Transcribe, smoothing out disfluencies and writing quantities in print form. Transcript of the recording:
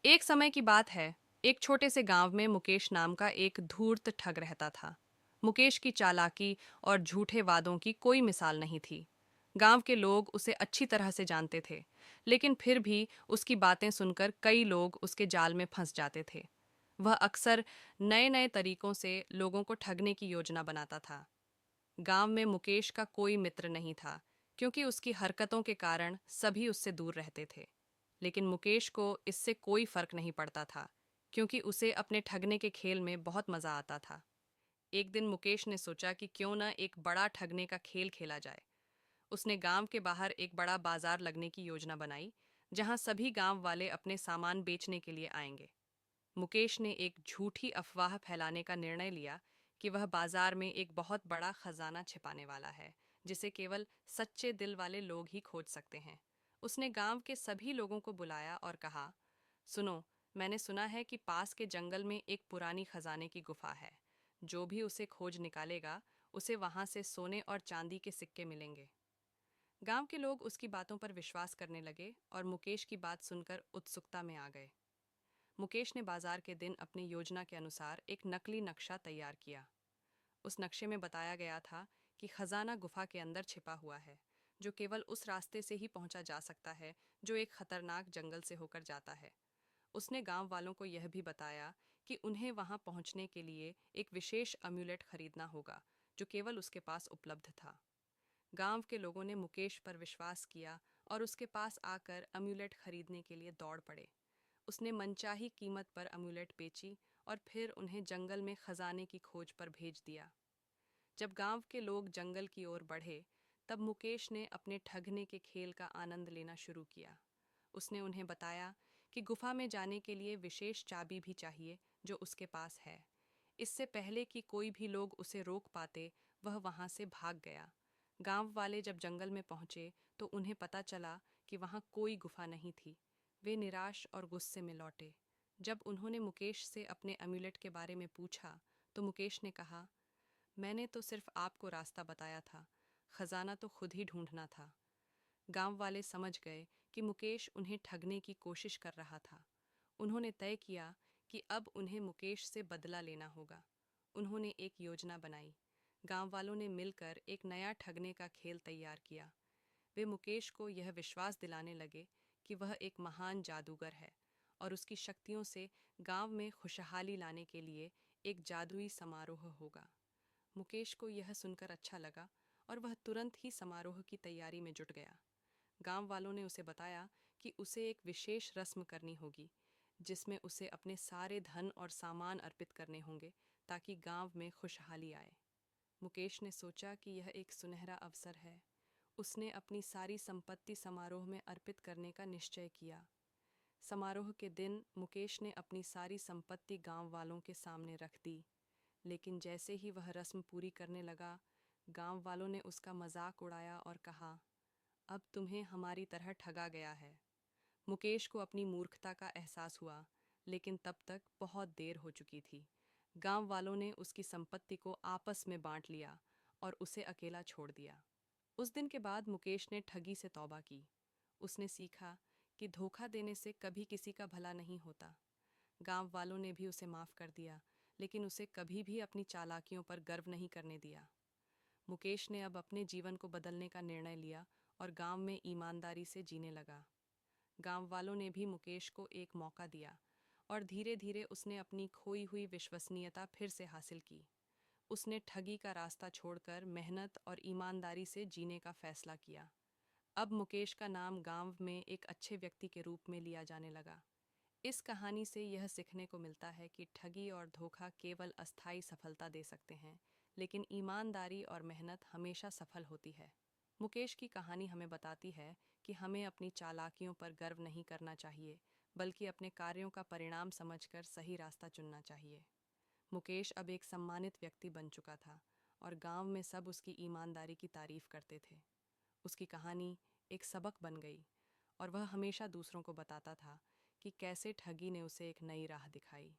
एक समय की बात है। एक छोटे से गांव में मुकेश नाम का एक धूर्त ठग रहता था। मुकेश की चालाकी और झूठे वादों की कोई मिसाल नहीं थी। गांव के लोग उसे अच्छी तरह से जानते थे, लेकिन फिर भी उसकी बातें सुनकर कई लोग उसके जाल में फंस जाते थे। वह अक्सर नए नए तरीकों से लोगों को ठगने की योजना बनाता था। गांव में मुकेश का कोई मित्र नहीं था, क्योंकि उसकी हरकतों के कारण सभी उससे दूर रहते थे। लेकिन मुकेश को इससे कोई फर्क नहीं पड़ता था, क्योंकि उसे अपने ठगने के खेल में बहुत मजा आता था। एक दिन मुकेश ने सोचा कि क्यों न एक बड़ा ठगने का खेल खेला जाए। उसने गांव के बाहर एक बड़ा बाजार लगने की योजना बनाई, जहां सभी गांव वाले अपने सामान बेचने के लिए आएंगे। मुकेश ने एक झूठी अफवाह फैलाने का निर्णय लिया कि वह बाजार में एक बहुत बड़ा खजाना छिपाने वाला है, जिसे केवल सच्चे दिल वाले लोग ही खोज सकते हैं। उसने गांव के सभी लोगों को बुलाया और कहा, सुनो, मैंने सुना है कि पास के जंगल में एक पुरानी खजाने की गुफा है। जो भी उसे खोज निकालेगा, उसे वहां से सोने और चांदी के सिक्के मिलेंगे। गांव के लोग उसकी बातों पर विश्वास करने लगे और मुकेश की बात सुनकर उत्सुकता में आ गए। मुकेश ने बाजार के दिन अपनी योजना के अनुसार एक नकली नक्शा तैयार किया। उस नक्शे में बताया गया था कि खजाना गुफा के अंदर छिपा हुआ है, जो केवल उस रास्ते से ही पहुंचा जा सकता है जो एक खतरनाक जंगल से होकर जाता है। उसने गांव वालों को यह भी बताया कि उन्हें वहां पहुंचने के लिए एक विशेष अम्यूलेट खरीदना होगा, जो केवल उसके पास उपलब्ध था। गांव के लोगों ने मुकेश पर विश्वास किया और उसके पास आकर अम्यूलेट खरीदने के लिए दौड़ पड़े। उसने मनचाही कीमत पर अम्यूलेट बेची और फिर उन्हें जंगल में खजाने की खोज पर भेज दिया। जब गांव के लोग जंगल की ओर बढ़े, तब मुकेश ने अपने ठगने के खेल का आनंद लेना शुरू किया। उसने उन्हें बताया कि गुफा में जाने के लिए विशेष चाबी भी चाहिए, जो उसके पास है। इससे पहले कि कोई भी लोग उसे रोक पाते, वह वहां से भाग गया। गांव वाले जब जंगल में पहुंचे, तो उन्हें पता चला कि वहां कोई गुफा नहीं थी। वे निराश और गुस्से में लौटे। जब उन्होंने मुकेश से अपने अम्यूलेट के बारे में पूछा, तो मुकेश ने कहा, मैंने तो सिर्फ आपको रास्ता बताया था, खजाना तो खुद ही ढूंढना था। गांव वाले समझ गए कि मुकेश उन्हें ठगने की कोशिश कर रहा था। उन्होंने तय किया कि अब उन्हें मुकेश से बदला लेना होगा। उन्होंने एक योजना बनाई। गांव वालों ने मिलकर एक नया ठगने का खेल तैयार किया। वे मुकेश को यह विश्वास दिलाने लगे कि वह एक महान जादूगर है और उसकी शक्तियों से गांव में खुशहाली लाने के लिए एक जादुई समारोह होगा। मुकेश को यह सुनकर अच्छा लगा और वह तुरंत ही समारोह की तैयारी में जुट गया। गांव वालों ने उसे बताया कि उसे एक विशेष रस्म करनी होगी, जिसमें उसे अपने सारे धन और सामान अर्पित करने होंगे, ताकि गांव में खुशहाली आए। मुकेश ने सोचा कि यह एक सुनहरा अवसर है। उसने अपनी सारी संपत्ति समारोह में अर्पित करने का निश्चय किया। समारोह के दिन मुकेश ने अपनी सारी संपत्ति गांव वालों के सामने रख दी। लेकिन जैसे ही वह रस्म पूरी करने लगा, गांव वालों ने उसका मजाक उड़ाया और कहा, अब तुम्हें हमारी तरह ठगा गया है। मुकेश को अपनी मूर्खता का एहसास हुआ, लेकिन तब तक बहुत देर हो चुकी थी। गांव वालों ने उसकी संपत्ति को आपस में बांट लिया और उसे अकेला छोड़ दिया। उस दिन के बाद मुकेश ने ठगी से तौबा की। उसने सीखा कि धोखा देने से कभी किसी का भला नहीं होता। गांव वालों ने भी उसे माफ कर दिया, लेकिन उसे कभी भी अपनी चालाकियों पर गर्व नहीं करने दिया। मुकेश ने अब अपने जीवन को बदलने का निर्णय लिया और गांव में ईमानदारी से जीने लगा। गांव वालों ने भी मुकेश को एक मौका दिया और धीरे धीरे उसने अपनी खोई हुई विश्वसनीयता फिर से हासिल की। उसने ठगी का रास्ता छोड़कर मेहनत और ईमानदारी से जीने का फैसला किया। अब मुकेश का नाम गांव में एक अच्छे व्यक्ति के रूप में लिया जाने लगा। इस कहानी से यह सीखने को मिलता है कि ठगी और धोखा केवल अस्थायी सफलता दे सकते हैं, लेकिन ईमानदारी और मेहनत हमेशा सफल होती है। मुकेश की कहानी हमें बताती है कि हमें अपनी चालाकियों पर गर्व नहीं करना चाहिए, बल्कि अपने कार्यों का परिणाम समझकर सही रास्ता चुनना चाहिए। मुकेश अब एक सम्मानित व्यक्ति बन चुका था और गांव में सब उसकी ईमानदारी की तारीफ करते थे। उसकी कहानी एक सबक बन गई और वह हमेशा दूसरों को बताता था कि कैसे ठगी ने उसे एक नई राह दिखाई।